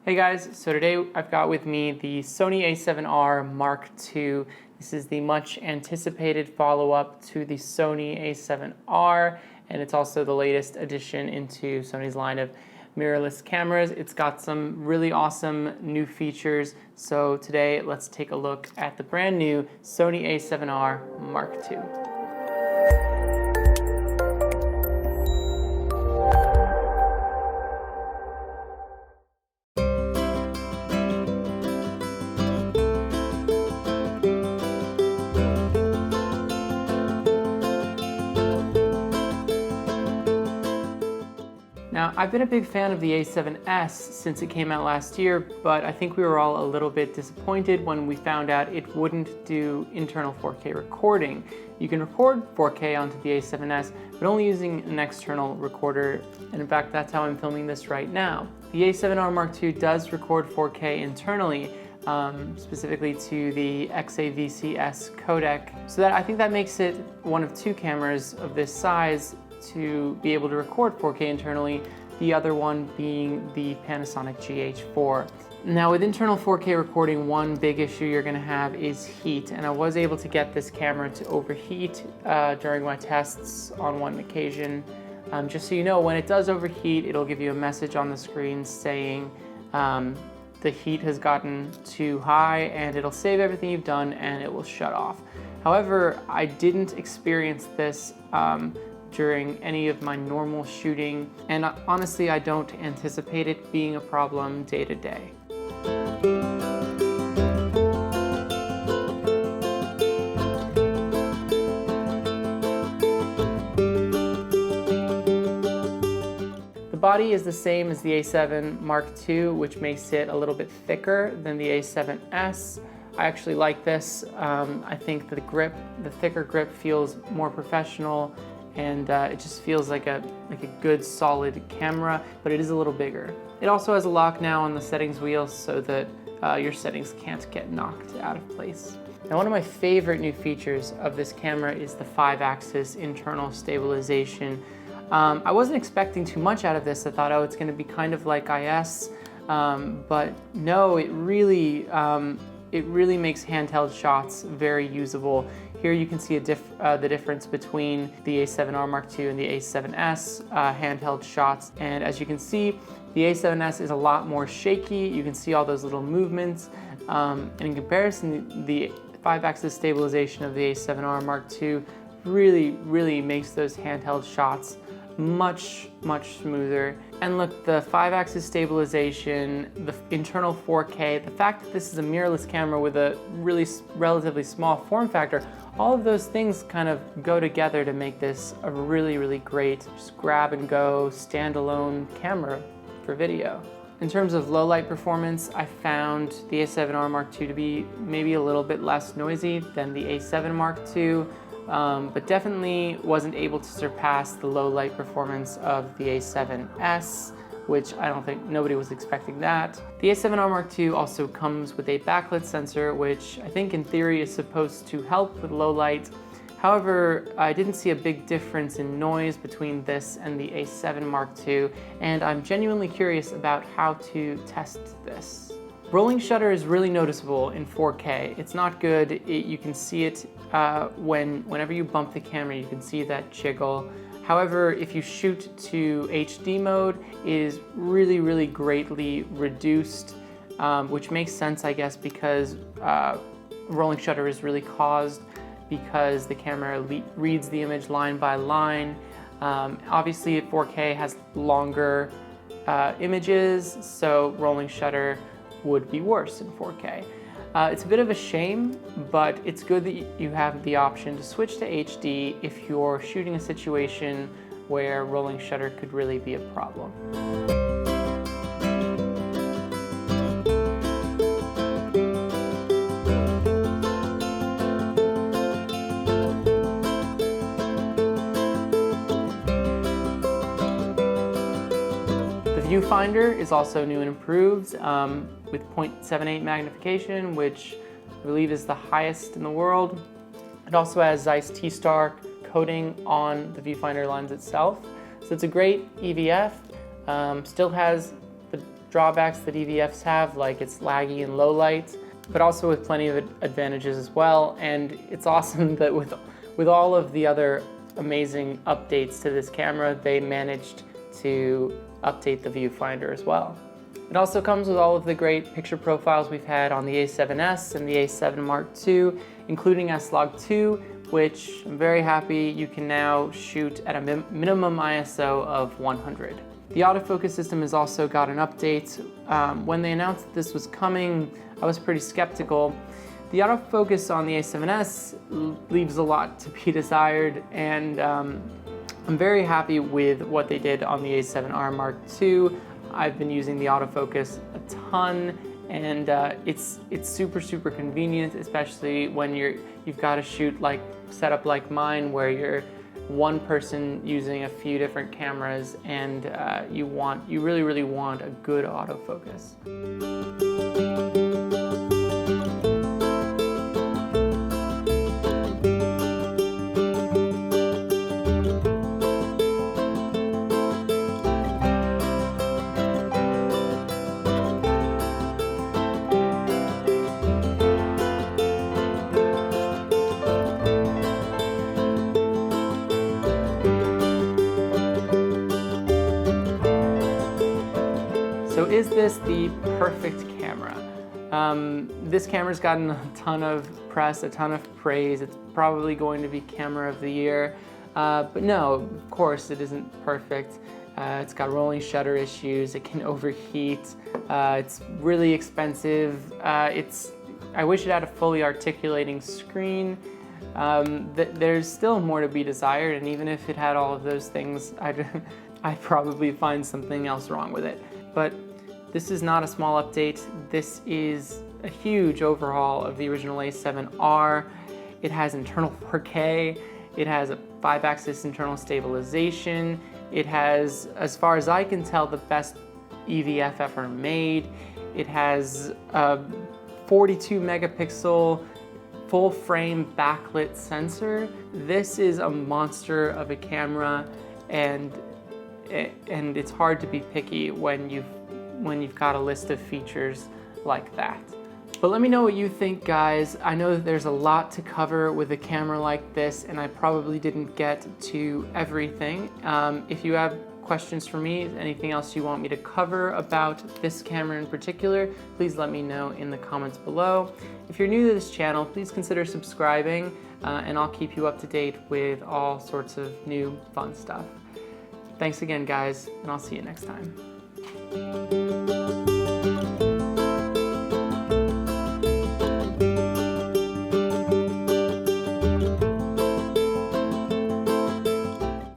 Hey guys, so today I've got with me the Sony a7rii Mark II. This is the much anticipated follow-up to the Sony a7R, and it's also the latest addition into Sony's line of mirrorless cameras. It's got some really awesome new features, so today let's take a look at the brand new Sony a7rii Mark II. Now, I've been a big fan of the a7S since it came out last year, but I think we were all a little bit disappointed when we found out it wouldn't do internal 4K recording. You can record 4K onto the a7S, but only using an external recorder, and in fact, that's how I'm filming this right now. The a7R Mark II does record 4K internally, specifically to the XAVCS codec, so I think that makes it one of two cameras of this size to be able to record 4K internally, the other one being the Panasonic GH4. Now with internal 4K recording, one big issue you're going to have is heat, and I was able to get this camera to overheat during my tests on one occasion. Just so you know, when it does overheat, it'll give you a message on the screen saying the heat has gotten too high, and it'll save everything you've done and it will shut off. However, I didn't experience this during any of my normal shooting, and honestly, I don't anticipate it being a problem day to day. The body is the same as the a7 Mark II, which makes it a little bit thicker than the a7S. I actually like this. I think the thicker grip feels more professional, and it just feels like a good solid camera, but it is a little bigger. It also has a lock now on the settings wheel so that your settings can't get knocked out of place. Now, one of my favorite new features of this camera is the 5-axis internal stabilization. I wasn't expecting too much out of this. I thought, oh, it's gonna be kind of like IS, but no, it really makes handheld shots very usable. Here you can see the difference between the a7R Mark II and the a7S handheld shots. And as you can see, the a7S is a lot more shaky. You can see all those little movements. And in comparison, the 5-axis stabilization of the a7R Mark II really makes those handheld shots much smoother. And look, the 5-axis stabilization, the internal 4K, the fact that this is a mirrorless camera with a relatively small form factor, all of those things kind of go together to make this a really great just grab and go standalone camera for video. In terms of low light performance, I found the a7R Mark II to be maybe a little bit less noisy than the a7 Mark II. But definitely wasn't able to surpass the low light performance of the a7S, which I don't think nobody was expecting that. The a7R Mark II also comes with a backlit sensor, which I think in theory is supposed to help with low light. However, I didn't see a big difference in noise between this and the a7 Mark II, and I'm genuinely curious about how to test this. Rolling shutter is really noticeable in 4K. It's not good. You can see it whenever you bump the camera, you can see that jiggle. However, if you shoot to HD mode, it is really greatly reduced, which makes sense, I guess, because rolling shutter is really caused because the camera reads the image line by line. Obviously, 4K has longer images, so rolling shutter would be worse in 4K. It's a bit of a shame, but it's good that you have the option to switch to HD if you're shooting a situation where rolling shutter could really be a problem. The Viewfinder is also new and improved with 0.78 magnification, which I believe is the highest in the world. It also has Zeiss T-Star coating on the Viewfinder lens itself. So it's a great EVF, still has drawbacks that EVFs have, like it's laggy in low light, but also with plenty of advantages as well. And it's awesome that with all of the other amazing updates to this camera, they managed to update the viewfinder as well. It also comes with all of the great picture profiles we've had on the A7S and the A7 Mark II, including S-Log2, which I'm very happy you can now shoot at a minimum ISO of 100. The autofocus system has also got an update. When they announced that this was coming, I was pretty skeptical. The autofocus on the A7S leaves a lot to be desired, and I'm very happy with what they did on the A7R Mark II. I've been using the autofocus a ton, and it's super convenient, especially when you've got to shoot like setup like mine, where you're one person using a few different cameras, and you really want a good autofocus. So is this the perfect camera? This camera's gotten a ton of press, a ton of praise. It's probably going to be camera of the year. But no, of course it isn't perfect. It's got rolling shutter issues, it can overheat, it's really expensive. I wish it had a fully articulating screen. There's still more to be desired, and even if it had all of those things, I'd probably find something else wrong with it. But this is not a small update. This is a huge overhaul of the original A7R. It has internal 4K. It has a 5-axis internal stabilization. It has, as far as I can tell, the best EVF ever made. It has a 42 megapixel full frame backlit sensor. This is a monster of a camera, and it's hard to be picky when you've got a list of features like that. But let me know what you think, guys. I know that there's a lot to cover with a camera like this, and I probably didn't get to everything. If you have questions for me, anything else you want me to cover about this camera in particular, please let me know in the comments below. If you're new to this channel, please consider subscribing, and I'll keep you up to date with all sorts of new fun stuff. Thanks again, guys, and I'll see you next time.